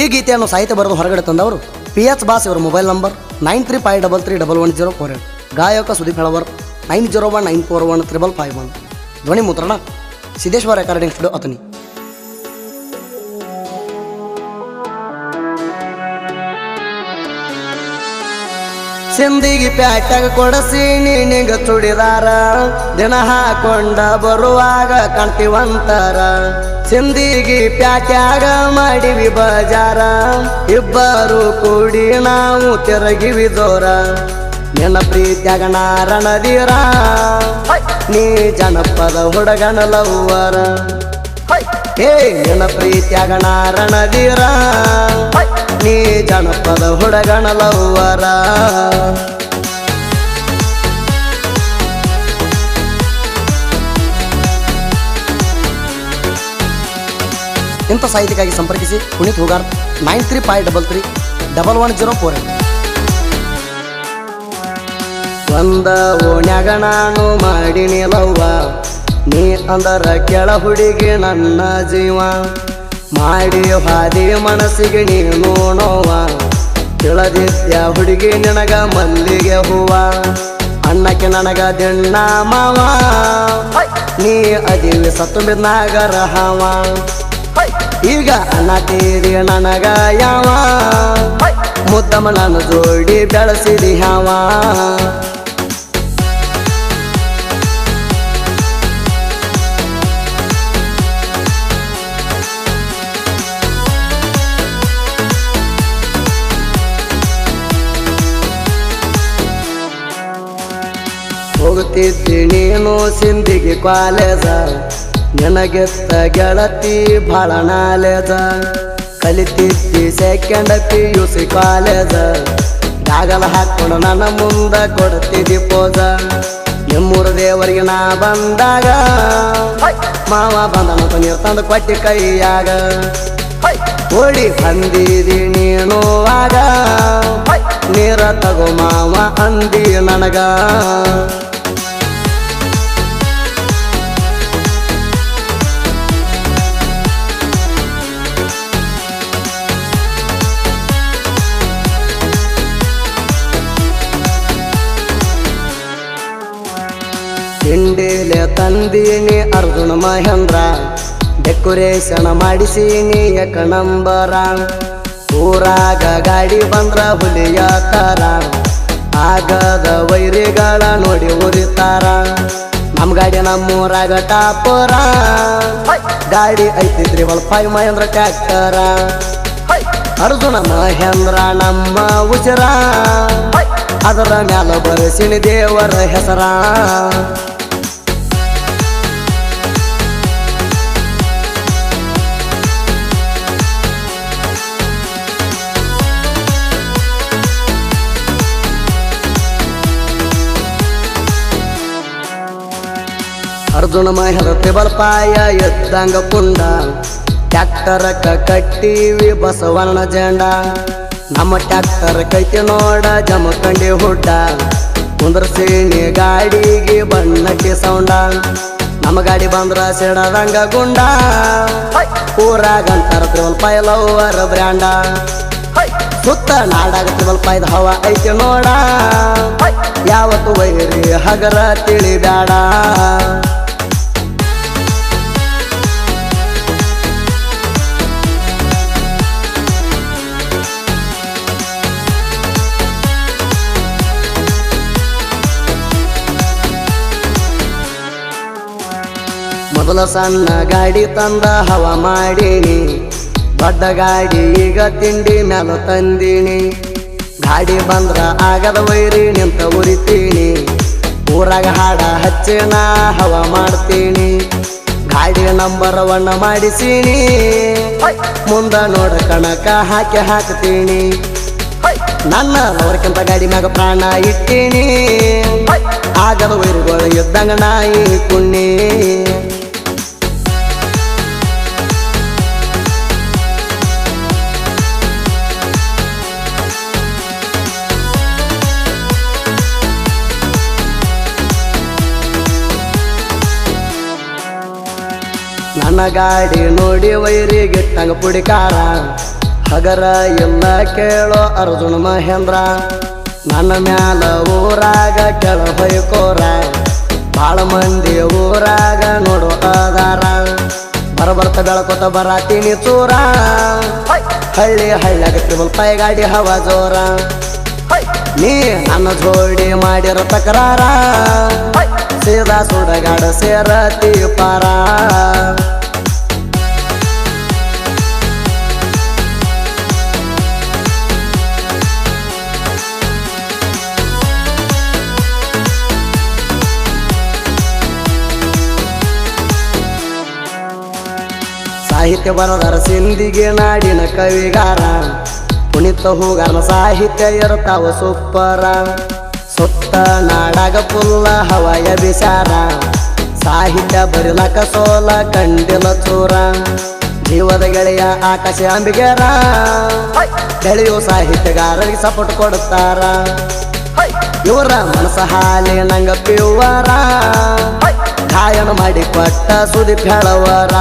ಈ ಗೀತೆಯನ್ನು ಸಾಹಿತ್ಯ ಬರೆದು ಹೊರಗಡೆ ತಂದವರು PH ಬಾಸ್ ಇವರ ಮೊಬೈಲ್ ನಂಬರ್ 9353311048. ಗಾಯಕ ಸುದೀಪ್ ಹೆಳವರ್ 9019415551. ಧ್ವನಿ ಮುದ್ರಣ ಸಿದ್ದೇಶ್ವರ ರೆಕಾರ್ಡಿಂಗ್ ಸ್ಟುಡಿಯೋ ಅತನಿ. ಸಿಂದಿಗಿ ಪ್ಯಾಟ್ಯಾಗ ಕೊಡಸಿ ನಿನಗ ಚುಡಿದಾರ ದಿನ ಹಾಕೊಂಡ ಬರುವಾಗ ಕಾಣ್ತಿವಂತರ. ಸಿಂದಿಗಿ ಪ್ಯಾಟ್ಯಾಗ ಮಾಡಿವಿ ಬಜಾರ ಇಬ್ಬರು ಕೂಡಿ ನಾವು ತಿರುಗಿವಿ ಜೋರ. ನಿನ್ನ ಪ್ರೀತ್ಯಾಗ ನಾರಣದೀರ ನೀ ಜನಪದ ಹುಡುಗನ ಲವ್ವರ. ನಿನ್ನ ಪ್ರೀತ್ಯಾಗ ನಾರಣದೀರ ನೀ ಜನಪದ ಹುಡುಗನ ಲವ್ವರ. ಇಂಥ ಸಾಹಿತ್ಯಕ್ಕಾಗಿ ಸಂಪರ್ಕಿಸಿ ಪುನೀತ್ ಹೂಗಾರ್ 9353311048. ಒಂದ ಓಣ್ಯಾಗ ನಾನು ಮಾಡಿನಿ ಲವ್ವ ನೀ ಅಂದರ ಕೆಳ ಹುಡುಗಿ ನನ್ನ ಜೀವ. ಮಾಡಿ ಹಾದಿ ಮನಸ್ಸಿಗೆ ನೀನು ನೋವ ತಿಳದಿದ್ಯ ಹುಡುಗಿ ನಿನಗ ಮಲ್ಲಿಗೆ ಹೂವ. ಅಣ್ಣಕ್ಕೆ ನನಗ ದಿಣ್ಣ ಮಾವ ನೀ ಅದಿವಿ ಸತ್ತು ಬಿದ್ನಾಗರ ಹಾವ. ಈಗ ಅನ್ನತೀರಿ ನನಗ ಯಾವ ಮುದ್ದಮ್ಮ ನಾನು ಜೋಡಿ ಬೆಳೆಸಿದಿ ಹಾವ. ಹೋಗುತ್ತಿದ್ದಿ ನೀನು ಸಿಂದಿಗೆ ಕಾಲೇಜ ನಿನಗೆತ್ತ ಗೆಳತಿ ಭಾಳ ನಾಲೇಜ. ಕಲಿತಿದ್ದಿ ಸೆಕೆಂಡ್ PUC ಕಾಲೇಜ ಗಾಗಲ ಹಾಕೊಂಡು ನನ್ನ ಮುಂದ ಕೊಡ್ತಿದ್ದಿ ಪೋಜ. ನಿಮ್ಮೂರ ದೇವರಿಗೆ ನಾ ಬಂದಾಗ ಮಾವ ಬಂದನ ನೀರು ತಂದು ಕೊಟ್ಟಿ ಕೈಯಾಗ. ಓಡಿ ಬಂದಿದಿ ನೀನು ಆಗ ನೀರ ತಗೋ ಮಾವ ಅಂದಿ ನನಗ. ಹಿಂಡಿಲೆ ತಂದೀನಿ ಅರ್ಜುನ ಮಹೇಂದ್ರ ಡೆಕೋರೇಷನ್ ಮಾಡಿಸೀನಿ ಏಕ ನಂಬರ. ಊರಾಗ ಗಾಡಿ ಬಂದ್ರ ಹುಲಿಯ ತರ ಆಗದ ವೈರಿಗಳ ನೋಡಿ ಉರಿತಾರ. ನಮ್ ಗಾಡಿ ನಮ್ಮೂರಾಗ ಟಾಪರ ಗಾಡಿ ಐತಿದ್ರಿ 5 ಮಹೇಂದ್ರ ಟ್ಯಾಕ್ಟರ. ಅರ್ಜುನ ಮಹೇಂದ್ರ ನಮ್ಮ ಉಸಿರ ಅದರ ಮ್ಯಾಲ ಬರಸಿನಿ ದೇವರ ಹೆಸರ. ಅರ್ಜುನ ಮಹೇಂದ್ರ ತ್ರಿಬಲ್ ಪಾಯ ಎದ್ದಂಗ ಪುಂಡ ಟ್ಯಾಕ್ಟರಕ್ಕ ಕಟ್ಟಿವಿ ಬಸವಣ್ಣ ಜೆಂಡ. ನಮ್ಮ ಟ್ಯಾಕ್ಟರ್ ಕೈತಿ ನೋಡ ಜಮಖಂಡಿ ಹುಡ್ಡ ಕುಂದ್ರಸೀನಿ ಗಾಡಿಗೆ ಬಣ್ಣಕ್ಕೆ ಸೌಂಡ. ನಮ್ಮ ಗಾಡಿ ಬಂದ್ರ ಸಿಡದಂಗ ಗುಂಡ ಊರಾಗಂತಾರ ತ್ರಿಬಲ್ ಪಾಯ ಲವ್ವರ ಬ್ರ್ಯಾಂಡ. ಸುತ್ತ ನಾಡಾಗ ತ್ರಿಬಲ್ ಪಾಯದ ಹವ ಐತಿ ನೋಡ ಯಾವತ್ತು ವೈರಿ ಹಗರ ತಿಳಿಬ್ಯಾಡ. ಮೊದಲ ಸಣ್ಣ ಗಾಡಿ ತಂದ ಹವ ಮಾಡೀನಿ ದೊಡ್ಡ ಗಾಡಿ ಈಗ ತಿಂಡಿ ಮ್ಯಾಲ ತಂದೀನಿ. ಗಾಡಿ ಬಂದ್ರ ಆಗದ ವೈರಿ ನಿಂತ ಉರಿತೀನಿ ಊರಾಗ ಹಾಡ ಹಚ್ಚಿ ನಾ ಹವ ಮಾಡ್ತೀನಿ. ಗಾಡಿ ನಂಬರ್ 1 ಮಾಡಿಸೀನಿ ಮುಂದ ನೋಡ ಕಣಕ ಹಾಕಿ ಹಾಕ್ತೀನಿ. ನನ್ನ ಅವರ್ಕಿಂತ ಗಾಡಿ ಮ್ಯಾಗ ಪ್ರಾಣ ಇಟ್ಟೀನಿ ಆಗದ ವೈರಿಗಳು ಇದ್ದಂಗ ನಾಯಿ ಕುಣ್ಣಿ. ನನ್ನ ಗಾಡಿ ನೋಡಿ ವೈರಿಗಿಟ್ಟಂಗ ಪುಡಿಕಾರ ಹಗರ ಇಲ್ಲ ಕೇಳೋ ಅರ್ಜುನ ಮಹೇಂದ್ರ ನನ್ನ ಮ್ಯಾಲ ಊರಾಗ ಕೆಳ ಹೊಯ್ಕೋರ ಬಾಳ ಮಂದಿ ಊರಾಗ ನೋಡು ಅದಾರ ಬರಬರ್ತ ಬೆಳಕೋತ ಬರಾತೀನಿ ಚೂರ ಹಳ್ಳಿ ಹಳ್ಳಿಯಾಗ ತ್ರಿಬಲ್ ಪೈ ಗಾಡಿ ಹವಾ ಜೋರ ನೀ ನನ್ನ ಜೋಡಿ ಮಾಡಿರ ತಕರಾರ ಸೀದಾ ಸುಡಗಾಡ ಸೇರತಿ ಪಾರ ಸಾಹಿತ್ಯ ಬರದಾರ ಸಿಂಧಿಗೆ ನಾಡಿನ ಕವಿಗಾರ ಪುಣಿತ ಹೂಗಾರನ ಸಾಹಿತ್ಯ ಇರ್ತಾವ ಸೂಪರ ಸುತ್ತ ನಾಡಾಗ ಪುಲ್ಲ ಹವಾಯ ಬಿಸಾರ ಸಾಹಿತ್ಯ ಬರಿಲಕ ಸೋಲ ಕಂಡಿಲ ಚೂರ ಜೀವದ ಗೆಳೆಯ ಆಕಾಶ ಅಂಬಿಗೆರ ಗೆಳೆಯೋ ಸಾಹಿತ್ಯಗಾರರಿಗೆ ಸಪೋರ್ಟ್ ಕೊಡುತ್ತಾರ ಇವರ ಮನಸ ಹಾಲಿ ನಂಗ ಪಿವರ ಗಾಯನ ಮಾಡಿ ಕೊಟ್ಟ ಸುದೀಪ್ ಹೇಳವರ